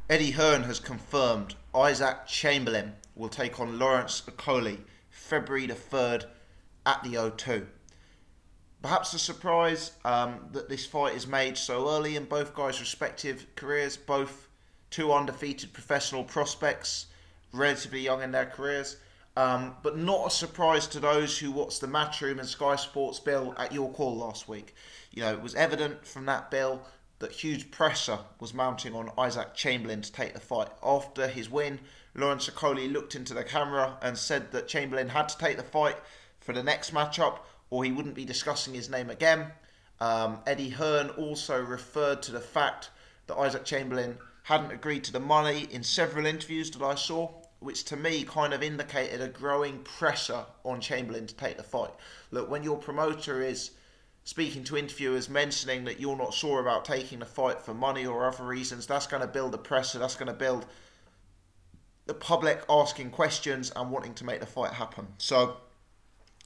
Eddie Hearn has confirmed Isaac Chamberlain will take on Okolie February the 3rd at the O2. Perhaps a surprise that this fight is made so early in both guys' respective careers, both two undefeated professional prospects, relatively young in their careers, but not a surprise to those who watched the Matchroom and Sky Sports bill at your call last week. It was evident from that bill that huge pressure was mounting on Isaac Chamberlain to take the fight. After his win, Okolie looked into the camera and said that Chamberlain had to take the fight for the next matchup or he wouldn't be discussing his name again. Eddie Hearn also referred to the fact that Isaac Chamberlain hadn't agreed to the money in several interviews that I saw, which to me kind of indicated a growing pressure on Chamberlain to take the fight. Look, when your promoter is speaking to interviewers mentioning that you're not sure about taking the fight for money or other reasons, that's going to build the pressure, that's going to build the public asking questions and wanting to make the fight happen. So,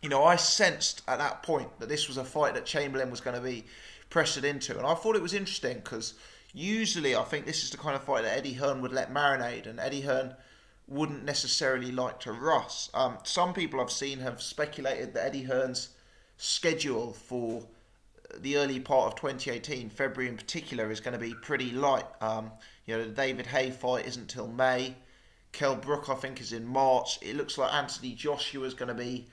I sensed at that point that this was a fight that Chamberlain was going to be pressured into, and I thought it was interesting because usually I think this is the kind of fight that Eddie Hearn would let marinate, and Eddie Hearn wouldn't necessarily like to rush. Some people I've seen have speculated that Eddie Hearn's schedule for the early part of 2018, February in particular, is going to be pretty light. The David Haye fight isn't till May. Kell Brook, I think, is in March. It looks like Anthony Joshua is going to be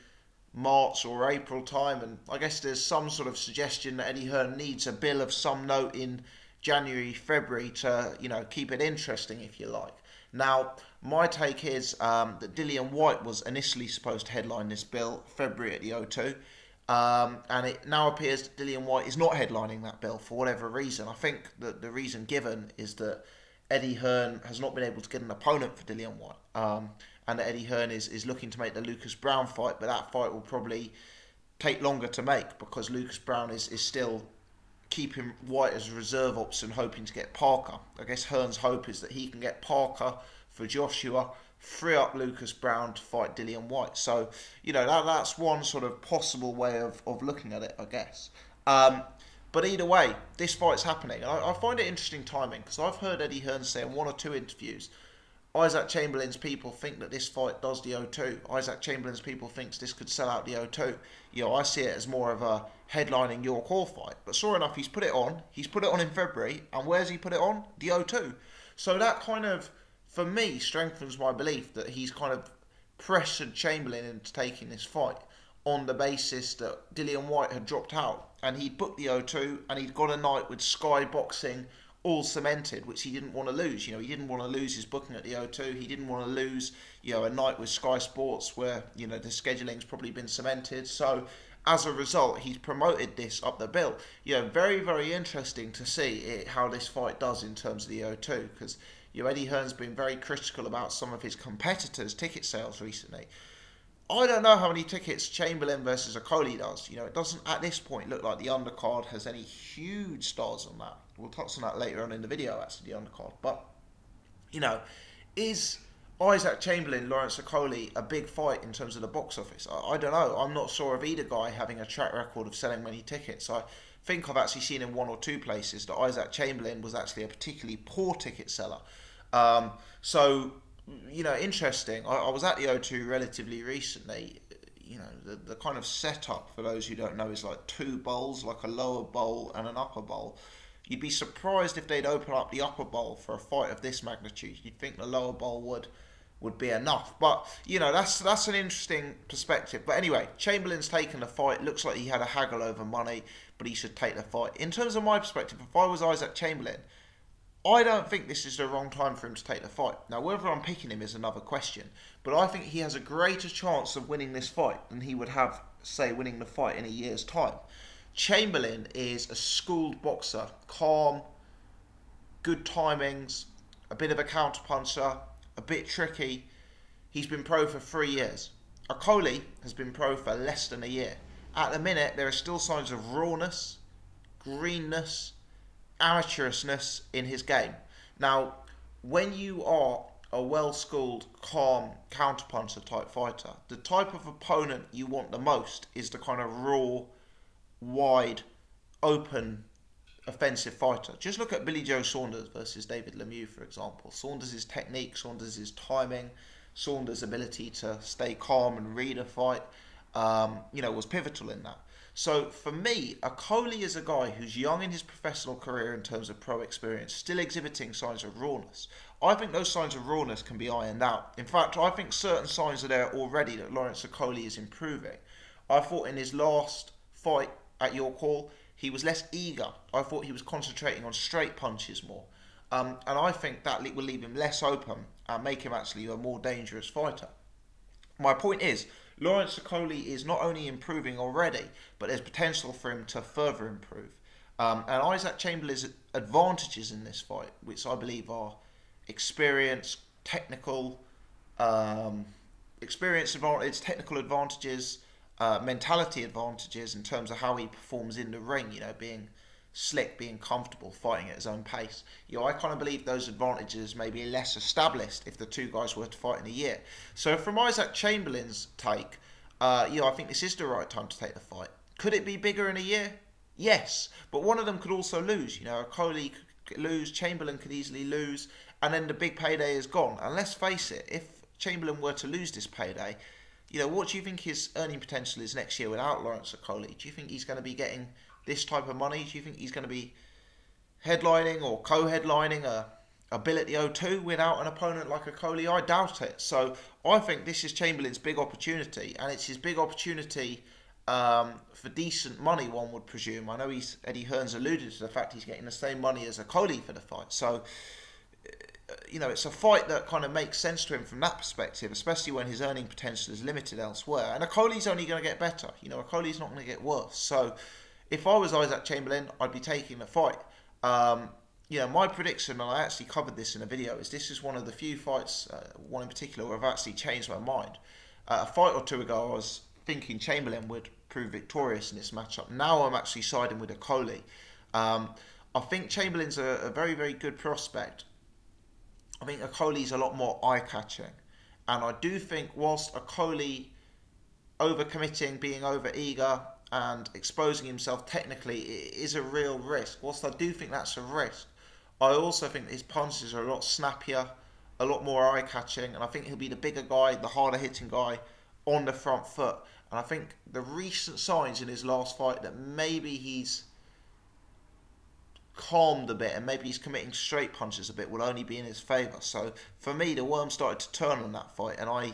March or April time, and I guess there's some sort of suggestion that Eddie Hearn needs a bill of some note in January, February to, keep it interesting, if you like. Now, my take is that Dillian Whyte was initially supposed to headline this bill February at the O2. And it now appears that Dillian Whyte is not headlining that bill for whatever reason. I think that the reason given is that Eddie Hearn has not been able to get an opponent for Dillian Whyte. And that Eddie Hearn is looking to make the Lucas Brown fight, but that fight will probably take longer to make because Lucas Brown is still keeping Whyte as a reserve option, hoping to get Parker. I guess Hearn's hope is that he can get Parker for Joshua, free up Lucas Brown to fight Dillian Whyte. So, that's one sort of possible way of looking at it, I guess. But either way, this fight's happening. And I find it interesting timing because I've heard Eddie Hearn say in one or two interviews, Isaac Chamberlain's people think that this fight does the O2. Isaac Chamberlain's people thinks this could sell out the O2. I see it as more of a headlining York Hall fight. But sure enough, he's put it on. He's put it on in February. And where's he put it on? The O2. So that kind of, for me, strengthens my belief that he's kind of pressured Chamberlain into taking this fight on the basis that Dillian Whyte had dropped out and he'd booked the O2 and he'd got a night with Sky Boxing all cemented, which he didn't want to lose. He didn't want to lose his booking at the O2. He didn't want to lose, a night with Sky Sports where, the scheduling's probably been cemented. So as a result, he's promoted this up the bill. Very, very interesting to see how this fight does in terms of the O2 because Eddie Hearn's been very critical about some of his competitors' ticket sales recently. I don't know how many tickets Chamberlain versus Okolie does. It doesn't at this point look like the undercard has any huge stars on that. We'll touch on that later on in the video, actually, the undercard. But, is Isaac Chamberlain, Okolie a big fight in terms of the box office? I don't know. I'm not sure of either guy having a track record of selling many tickets. I think I've actually seen in one or two places that Isaac Chamberlain was actually a particularly poor ticket seller. Interesting. I was at the O2 relatively recently. The kind of setup, for those who don't know, is like two bowls, like a lower bowl and an upper bowl. You'd be surprised if they'd open up the upper bowl for a fight of this magnitude. You'd think the lower bowl would be enough. But, that's an interesting perspective. But anyway, Chamberlain's taken the fight. Looks like he had a haggle over money, but he should take the fight. In terms of my perspective, if I was Isaac Chamberlain, I don't think this is the wrong time for him to take the fight. Now, whether I'm picking him is another question, but I think he has a greater chance of winning this fight than he would have, say, winning the fight in a year's time. Chamberlain is a schooled boxer, calm, good timings, a bit of a counterpuncher, a bit tricky. He's been pro for 3 years. Okolie has been pro for less than a year. At the minute, there are still signs of rawness, greenness, amateurishness in his game. Now, when you are a well-schooled, calm, counterpuncher type fighter, the type of opponent you want the most is the kind of raw, wide, open offensive fighter. Just look at Billy Joe Saunders versus David Lemieux, for example. Saunders' technique, Saunders' timing, Saunders' ability to stay calm and read a fight, was pivotal in that. So for me, Okolie is a guy who's young in his professional career in terms of pro experience, still exhibiting signs of rawness. I think those signs of rawness can be ironed out. In fact, I think certain signs are there already that Lawrence Okolie is improving. I thought in his last fight at York Hall, he was less eager. I thought he was concentrating on straight punches more. And I think that will leave him less open and make him actually a more dangerous fighter. My point is, Lawrence Okolie is not only improving already, but there's potential for him to further improve. And Isaac Chamberlain's advantages in this fight, which I believe are experience, technical advantage, technical advantages, mentality advantages in terms of how he performs in the ring, being slick, being comfortable, fighting at his own pace. I kind of believe those advantages may be less established if the two guys were to fight in a year. So from Isaac Chamberlain's take, I think this is the right time to take the fight. Could it be bigger in a year? Yes, but one of them could also lose. Okolie could lose, Chamberlain could easily lose, and then the big payday is gone. And let's face it, if Chamberlain were to lose this payday, what do you think his earning potential is next year without Lawrence Okolie? Do you think he's going to be getting this type of money? Do you think he's going to be headlining or co-headlining a bill at the O2 without an opponent like Okolie? I doubt it. So I think this is Chamberlain's big opportunity, and it's his big opportunity for decent money, one would presume. I know Eddie Hearn's alluded to the fact he's getting the same money as Okolie for the fight. So it's a fight that kind of makes sense to him from that perspective, especially when his earning potential is limited elsewhere. And Okolie's only going to get better. Okolie's not going to get worse. So if I was Isaac Chamberlain, I'd be taking the fight. My prediction, and I actually covered this in a video, is this is one of the few fights, one in particular, where I've actually changed my mind. A fight or two ago, I was thinking Chamberlain would prove victorious in this matchup. Now I'm actually siding with Okolie. I think Chamberlain's a very, very good prospect. I think Okolie's a lot more eye-catching. And I do think whilst Okolie overcommitting, being over-eager, and exposing himself technically is a real risk, whilst I do think that's a risk, I also think that his punches are a lot snappier, a lot more eye-catching, and I think he'll be the bigger guy, the harder-hitting guy on the front foot. And I think the recent signs in his last fight that maybe he's calmed a bit and maybe he's committing straight punches a bit will only be in his favour. So for me, the worm started to turn on that fight, and I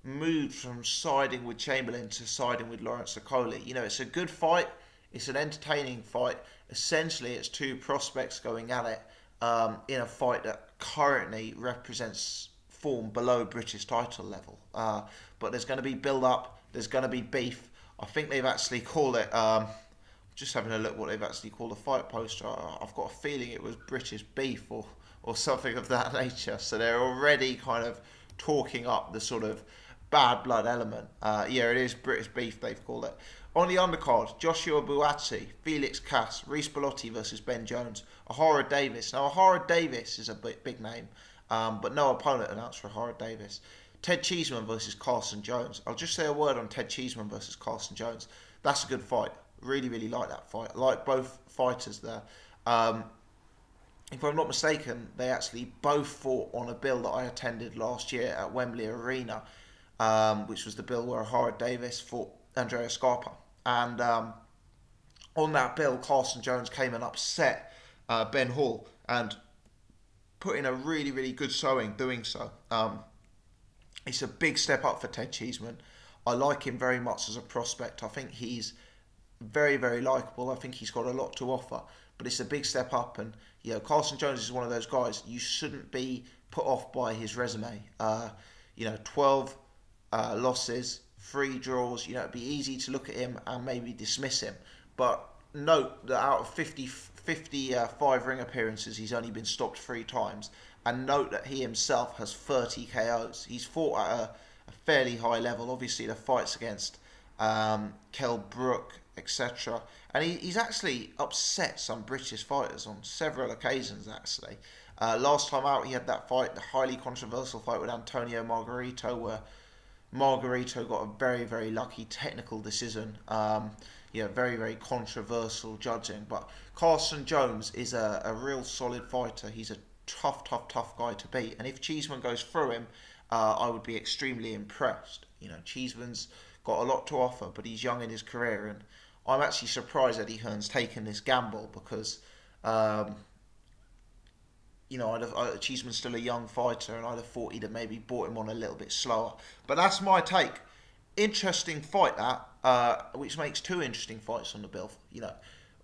moved from siding with Chamberlain to siding with Lawrence Okolie. It's a good fight, it's an entertaining fight. Essentially, it's two prospects going at it in a fight that currently represents form below British title level. But there's going to be build-up, there's going to be beef. I think they've actually called it, just having a look what they've actually called a fight poster. I've got a feeling it was British beef or something of that nature. So they're already kind of talking up the sort of bad blood element. It is British beef, they've called it. On the undercard, Joshua Buatsi, Felix Cass, Reece Bellotti versus Ben Jones, Ahara Davis. Now, Ahara Davis is a big name, but no opponent announced for Ahara Davis. Ted Cheeseman versus Carson Jones. I'll just say a word on Ted Cheeseman versus Carson Jones. That's a good fight. Really, really like that fight. I like both fighters there. If I'm not mistaken, they actually both fought on a bill that I attended last year at Wembley Arena, which was the bill where Ahara Davis fought Andrea Scarpa. And on that bill, Carson Jones came and upset Ben Hall and put in a really, really good showing doing so. It's a big step up for Ted Cheeseman. I like him very much as a prospect. I think he's very, very likeable. I think he's got a lot to offer, but it's a big step up. And Carson Jones is one of those guys you shouldn't be put off by his resume. 12 losses, 3 draws. It'd be easy to look at him and maybe dismiss him. But note that out of 55 ring appearances, he's only been stopped 3 times. And note that he himself has 30 KOs. He's fought at a fairly high level. Obviously, the fights against Kell Brook, etc. And he's actually upset some British fighters on several occasions, actually. Last time out, he had that fight, the highly controversial fight with Antonio Margarito, where Margarito got a very, very lucky technical decision. very, very controversial judging. But Carson Jones is a real solid fighter. He's a tough guy to beat. And if Cheeseman goes through him, I would be extremely impressed. Cheeseman's got a lot to offer, but he's young in his career, and I'm actually surprised Eddie Hearn's taken this gamble because, Cheeseman's still a young fighter, and I'd have thought he'd have maybe brought him on a little bit slower. But that's my take. Interesting fight that, which makes two interesting fights on the bill.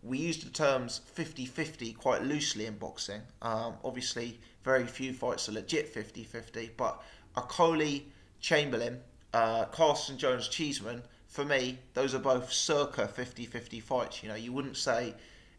We use the terms 50-50 quite loosely in boxing. Obviously, very few fights are legit 50-50, but Okolie, Chamberlain, Carson Jones, Cheeseman, for me, those are both circa 50-50 fights. You wouldn't say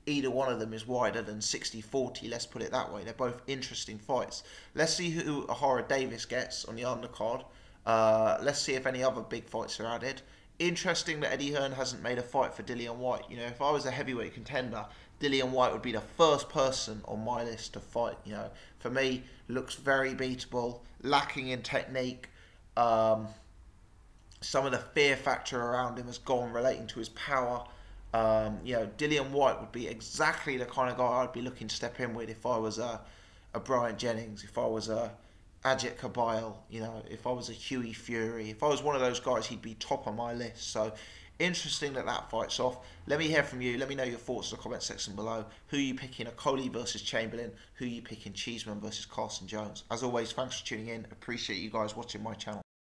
either one of them is wider than 60-40, let's put it that way. They're both interesting fights. Let's see who Ahara Davis gets on the undercard. Let's see if any other big fights are added. Interesting that Eddie Hearn hasn't made a fight for Dillian Whyte. If I was a heavyweight contender, Dillian Whyte would be the first person on my list to fight. For me, looks very beatable, lacking in technique. Some of the fear factor around him has gone relating to his power. Dillian Whyte would be exactly the kind of guy I'd be looking to step in with if I was a Brian Jennings, if I was a Ajit Kabayel, if I was a Hughie Fury, if I was one of those guys, he'd be top on my list. So interesting that fight's off. Let me hear from you. Let me know your thoughts in the comment section below. Who are you picking, Okolie versus Chamberlain? Who are you picking, Cheeseman versus Carson Jones? As always, thanks for tuning in. Appreciate you guys watching my channel.